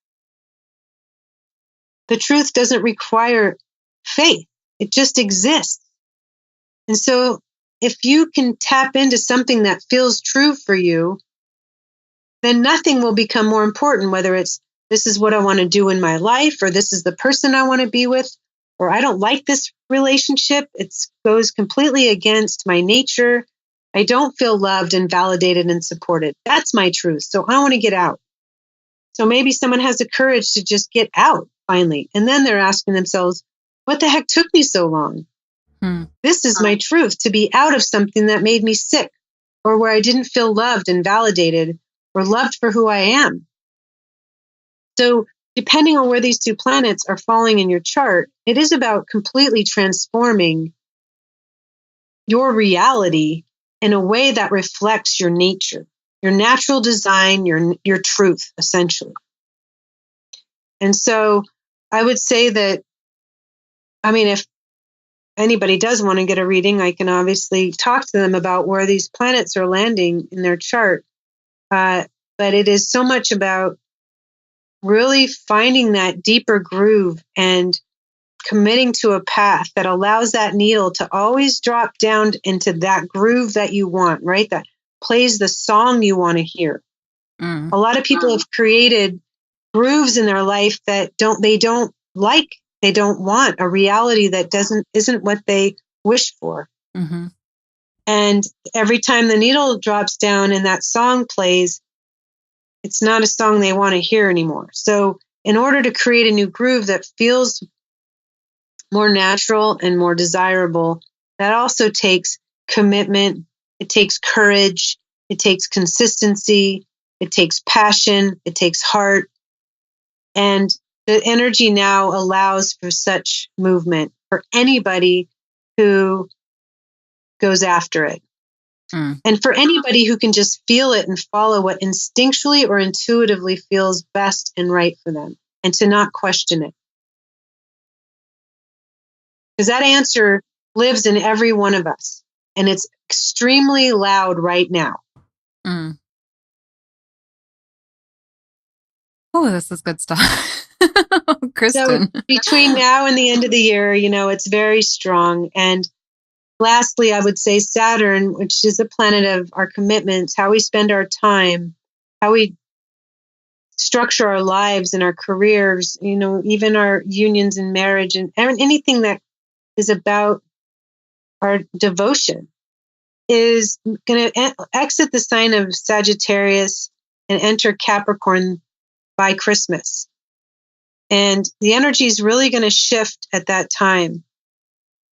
[SPEAKER 2] The truth doesn't require faith. It just exists. And so if you can tap into something that feels true for you, then nothing will become more important, whether it's this is what I want to do in my life, or this is the person I want to be with, or I don't like this relationship. It goes completely against my nature. I don't feel loved and validated and supported. That's my truth. So I want to get out. So maybe someone has the courage to just get out finally. And then they're asking themselves, what the heck took me so long? This is my truth, to be out of something that made me sick, or where I didn't feel loved and validated or loved for who I am. So depending on where these two planets are falling in your chart, it is about completely transforming your reality in a way that reflects your nature, your natural design, your truth, essentially. And so I would say that, if anybody does want to get a reading, I can obviously talk to them about where these planets are landing in their chart. But it is so much about really finding that deeper groove and committing to a path that allows that needle to always drop down into that groove that you want, right? That plays the song you want to hear. A lot of people have created grooves in their life that they don't like. They don't want a reality that isn't what they wish for.
[SPEAKER 1] Mm-hmm.
[SPEAKER 2] And every time the needle drops down and that song plays, it's not a song they want to hear anymore. So in order to create a new groove that feels more natural and more desirable, that also takes commitment. It takes courage. It takes consistency. It takes passion. It takes heart. And the energy now allows for such movement for anybody who goes after it. And for anybody who can just feel it and follow what instinctually or intuitively feels best and right for them, and to not question it. Because that answer lives in every one of us, and it's extremely loud right now.
[SPEAKER 1] Oh, this is good stuff. Kristin.
[SPEAKER 2] So between now and the end of the year, it's very strong. And lastly, I would say Saturn, which is a planet of our commitments, how we spend our time, how we structure our lives and our careers, even our unions and marriage and anything that is about our devotion, is going to exit the sign of Sagittarius and enter Capricorn by Christmas. And the energy is really going to shift at that time.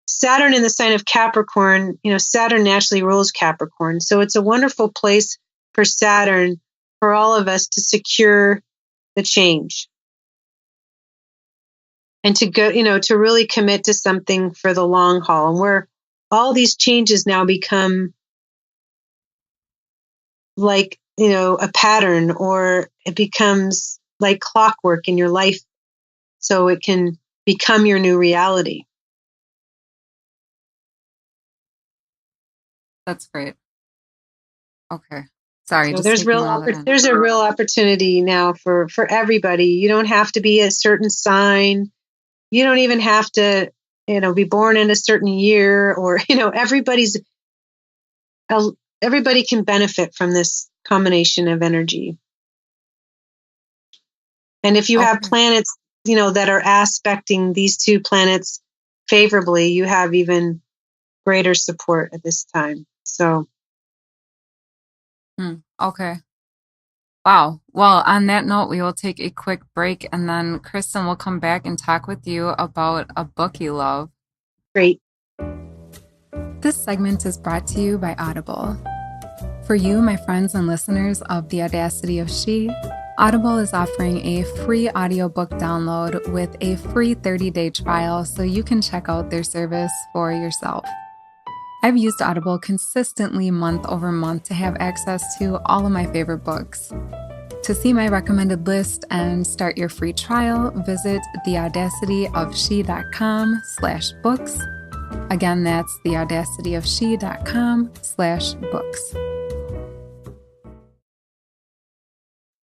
[SPEAKER 2] Saturn in the sign of Capricorn, Saturn naturally rules Capricorn. So it's a wonderful place for Saturn, for all of us to secure the change. And to go, to really commit to something for the long haul, and where all these changes now become like, a pattern, or it becomes like clockwork in your life, so it can become your new reality.
[SPEAKER 1] That's great. Okay. Sorry.
[SPEAKER 2] So there's a real opportunity now for everybody. You don't have to be a certain sign. You don't even have to, be born in a certain year, or, everybody can benefit from this combination of energy. And if you have planets, that are aspecting these two planets favorably, you have even greater support at this time. So.
[SPEAKER 1] Okay. Wow. Well, on that note, we will take a quick break, and then Kristin will come back and talk with you about a book you love.
[SPEAKER 2] Great.
[SPEAKER 1] This segment is brought to you by Audible. For you, my friends and listeners of The Audacity of She, Audible is offering a free audiobook download with a free 30-day trial, so you can check out their service for yourself. I've used Audible consistently month over month to have access to all of my favorite books. To see my recommended list and start your free trial, visit theaudacityofshe.com/books. Again, that's theaudacityofshe.com/books.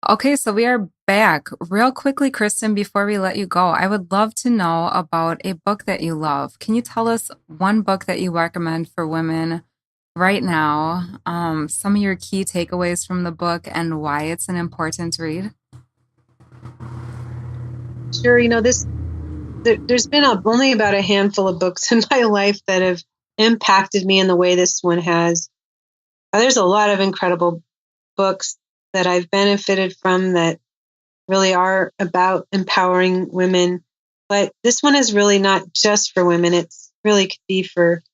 [SPEAKER 1] Okay, so we are back. Real quickly, Kristin, before we let you go, I would love to know about a book that you love. Can you tell us one book that you recommend for women right now, some of your key takeaways from the book, and why it's an important read?
[SPEAKER 2] Sure. There's been only about a handful of books in my life that have impacted me in the way this one has. There's a lot of incredible books that I've benefited from that really are about empowering women. But this one is really not just for women. It's really could be for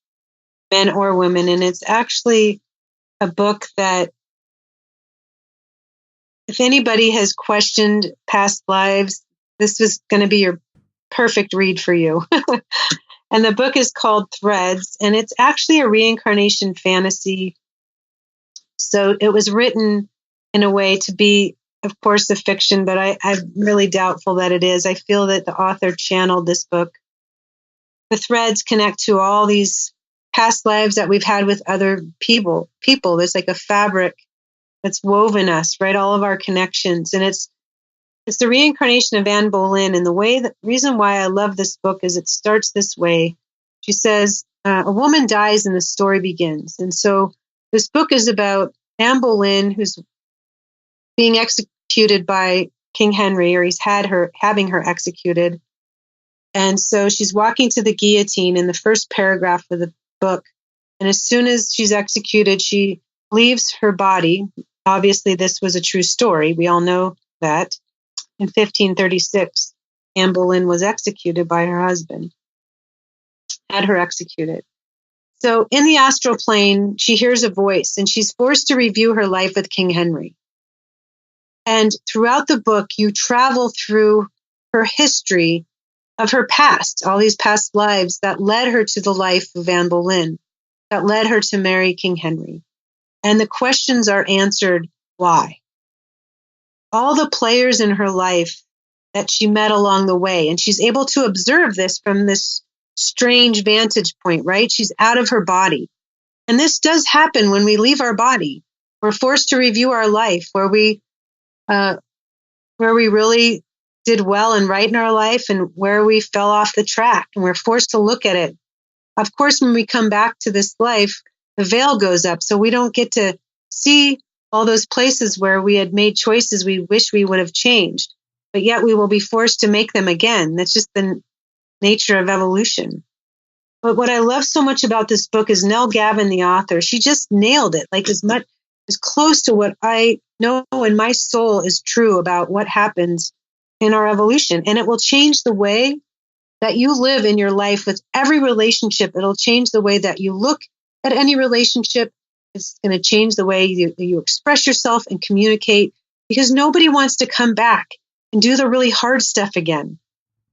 [SPEAKER 2] men or women. And it's actually a book that, if anybody has questioned past lives, this was going to be your perfect read for you. And the book is called Threads, and it's actually a reincarnation fantasy. So it was written in a way to be, of course, a fiction, but I'm really doubtful that it is. I feel that the author channeled this book. The threads connect to all these past lives that we've had with other people. There's like a fabric that's woven us, right? All of our connections. And it's It's the reincarnation of Anne Boleyn. And the reason why I love this book is it starts this way. She says, a woman dies and the story begins. And so this book is about Anne Boleyn, who's being executed by King Henry, or he's having her executed. And so she's walking to the guillotine in the first paragraph of the book. And as soon as she's executed, she leaves her body. Obviously, this was a true story. We all know that. In 1536, Anne Boleyn was executed by her husband, had her executed. So in the astral plane, she hears a voice and she's forced to review her life with King Henry. And throughout the book, you travel through her history of her past, all these past lives that led her to the life of Anne Boleyn, that led her to marry King Henry. And the questions are answered, why? All the players in her life that she met along the way. And she's able to observe this from this strange vantage point, right? She's out of her body. And this does happen when we leave our body. We're forced to review our life, where we really did well and right in our life and where we fell off the track. And we're forced to look at it. Of course, when we come back to this life, the veil goes up. So we don't get to see all those places where we had made choices we wish we would have changed, but yet we will be forced to make them again. That's just the nature of evolution. But what I love so much about this book is Nell Gavin, the author. She just nailed it, like as close to what I know in my soul is true about what happens in our evolution. And it will change the way that you live in your life with every relationship. It'll change the way that you look at any relationship. It's going to change the way you express yourself and communicate, because nobody wants to come back and do the really hard stuff again.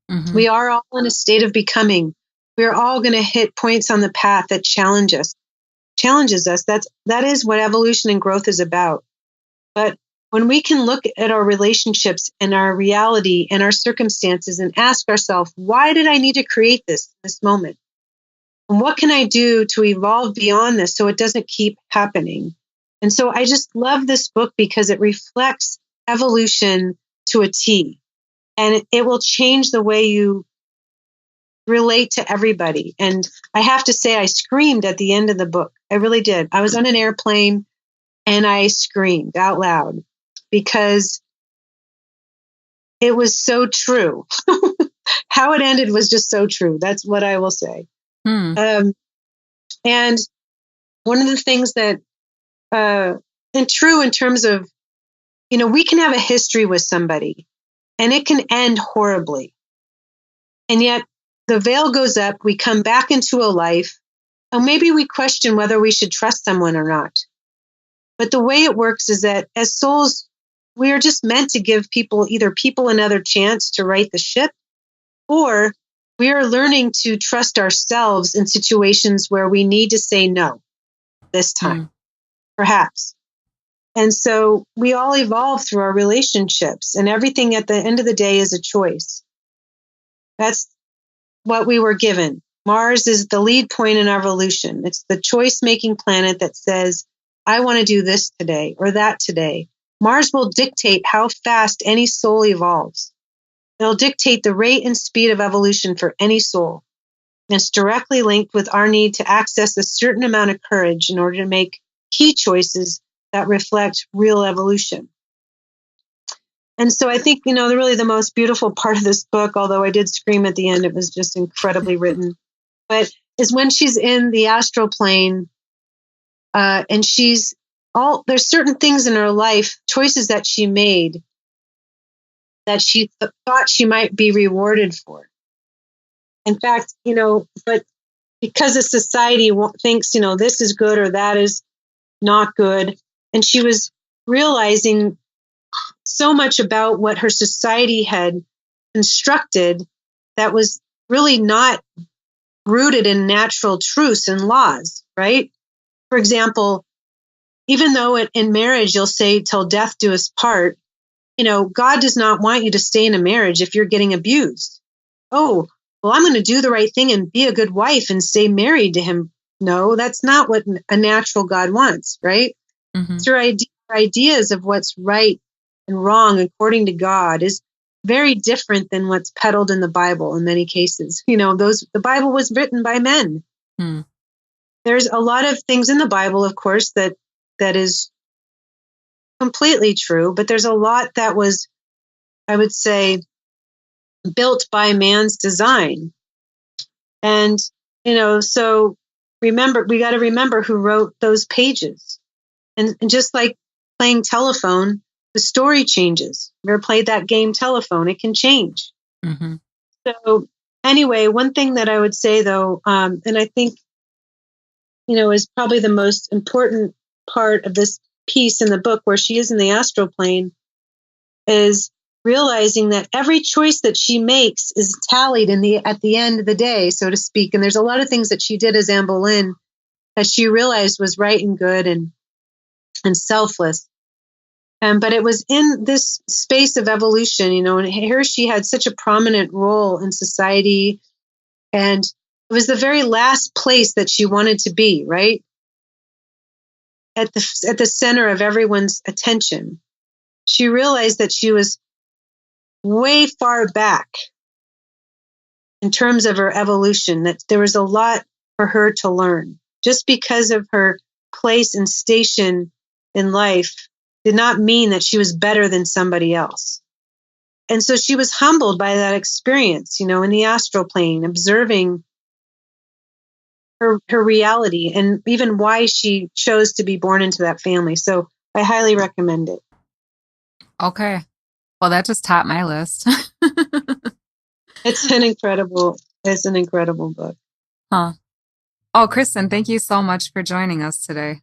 [SPEAKER 2] Mm-hmm. We are all in a state of becoming. We are all going to hit points on the path that challenges us. That is what evolution and growth is about. But when we can look at our relationships and our reality and our circumstances and ask ourselves, why did I need to create this moment? And what can I do to evolve beyond this so it doesn't keep happening? And so I just love this book because it reflects evolution to a T. And it will change the way you relate to everybody. And I have to say, I screamed at the end of the book. I really did. I was on an airplane and I screamed out loud because it was so true. How it ended was just so true. That's what I will say. And one of the things that, and true in terms of, we can have a history with somebody and it can end horribly. And yet the veil goes up, we come back into a life, and maybe we question whether we should trust someone or not. But the way it works is that as souls, we are just meant to give people another chance to right the ship, or we are learning to trust ourselves in situations where we need to say no this time, perhaps. And so we all evolve through our relationships, and everything at the end of the day is a choice. That's what we were given. Mars is the lead point in evolution. It's the choice-making planet that says, I want to do this today or that today. Mars will dictate how fast any soul evolves. It'll dictate the rate and speed of evolution for any soul. And it's directly linked with our need to access a certain amount of courage in order to make key choices that reflect real evolution. And so I think, really the most beautiful part of this book, although I did scream at the end, it was just incredibly written, but is when she's in the astral plane and there's certain things in her life, choices that she made that she thought she might be rewarded for. In fact, but because the society thinks, this is good or that is not good. And she was realizing so much about what her society had constructed that was really not rooted in natural truths and laws, right? For example, even though in marriage, you'll say, till death do us part, God does not want you to stay in a marriage if you're getting abused. Oh, well, I'm going to do the right thing and be a good wife and stay married to him. No, that's not what a natural God wants, right? Mm-hmm. Through ideas of what's right and wrong according to God is very different than what's peddled in the Bible in many cases. The Bible was written by men.
[SPEAKER 1] Hmm.
[SPEAKER 2] There's a lot of things in the Bible, of course, that is completely true, but there's a lot that was, I would say, built by man's design. And, so we got to remember who wrote those pages. And just like playing telephone, the story changes. You ever played that game Telephone? It can change.
[SPEAKER 1] Mm-hmm.
[SPEAKER 2] So anyway, one thing that I would say though, and I think, is probably the most important part of this piece in the book where she is in the astral plane, is realizing that every choice that she makes is tallied at the end of the day, so to speak. And there's a lot of things that she did as Anne Boleyn that she realized was right and good and selfless. But it was in this space of evolution, and here she had such a prominent role in society. And it was the very last place that she wanted to be, right? At the center of everyone's attention. She realized that she was way far back in terms of her evolution, that there was a lot for her to learn. Just because of her place and station in life did not mean that she was better than somebody else. And so she was humbled by that experience, in the astral plane, observing her reality and even why she chose to be born into that family. So I highly recommend it.
[SPEAKER 1] Okay. Well, that just topped my list.
[SPEAKER 2] It's an incredible book.
[SPEAKER 1] Huh. Oh, Kristin, thank you so much for joining us today.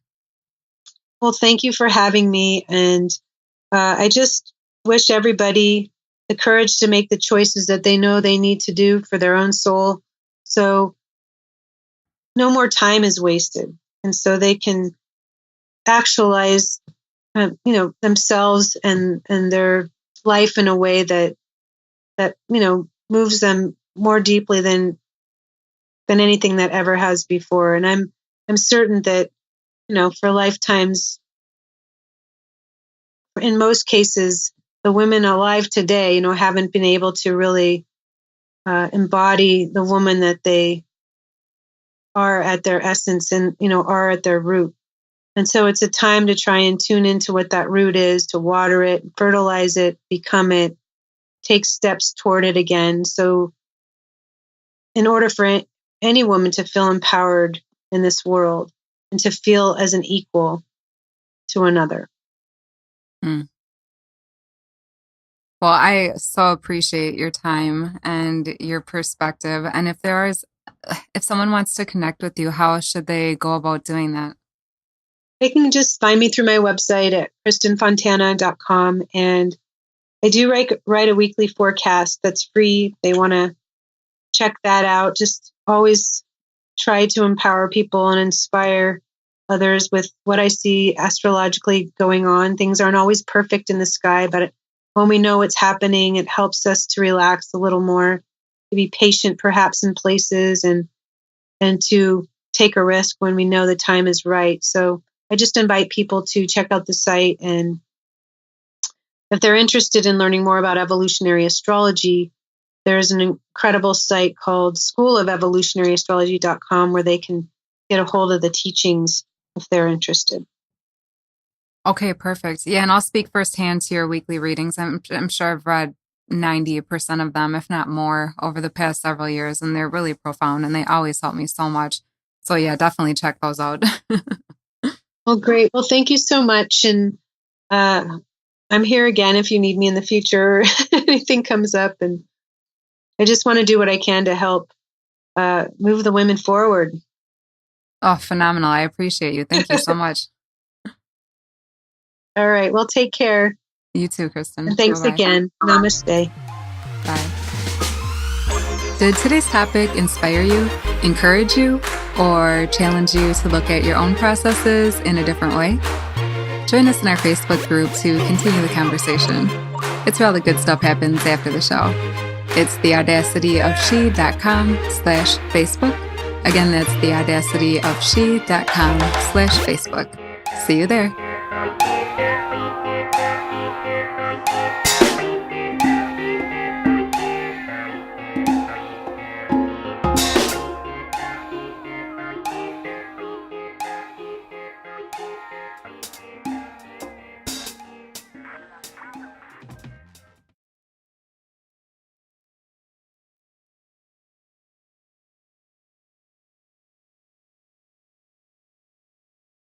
[SPEAKER 2] Well, thank you for having me. And I just wish everybody the courage to make the choices that they know they need to do for their own soul. So no more time is wasted. And so they can actualize, themselves and their life in a way that moves them more deeply than anything that ever has before. And I'm certain that, for lifetimes, in most cases, the women alive today, haven't been able to really embody the woman that they are at their essence and, are at their root. And so it's a time to try and tune into what that root is, to water it, fertilize it, become it, take steps toward it again. So in order for any woman to feel empowered in this world and to feel as an equal to another.
[SPEAKER 1] Mm. Well, I so appreciate your time and your perspective. And if someone wants to connect with you, how should they go about doing that?
[SPEAKER 2] They can just find me through my website at KristinFontana.com. And I do write a weekly forecast that's free. If they want to check that out. Just always try to empower people and inspire others with what I see astrologically going on. Things aren't always perfect in the sky, but when we know what's happening, it helps us to relax a little more, to be patient perhaps in places and to take a risk when we know the time is right. So I just invite people to check out the site. And if they're interested in learning more about evolutionary astrology, there's an incredible site called School of Evolutionary Astrology.com where they can get a hold of the teachings if they're interested.
[SPEAKER 1] Okay, perfect. Yeah, and I'll speak firsthand to your weekly readings. I'm sure I've read 90% of them, if not more, over the past several years, and they're really profound, and they always help me so much. So yeah, definitely check those out.
[SPEAKER 2] Well, great. Well, thank you so much. And I'm here again if you need me in the future or anything comes up. And I just want to do what I can to help move the women forward.
[SPEAKER 1] Oh, phenomenal. I appreciate you. Thank you so much.
[SPEAKER 2] All right. Well, take care.
[SPEAKER 1] You too, Kristin.
[SPEAKER 2] And thanks
[SPEAKER 1] Bye-bye.
[SPEAKER 2] again. Namaste.
[SPEAKER 1] Bye. Did today's topic inspire you, encourage you, or challenge you to look at your own processes in a different way? Join us in our Facebook group to continue the conversation. It's where all the good stuff happens after the show. It's theaudacityofshe.com/Facebook. Again, that's theaudacityofshe.com/Facebook. See you there.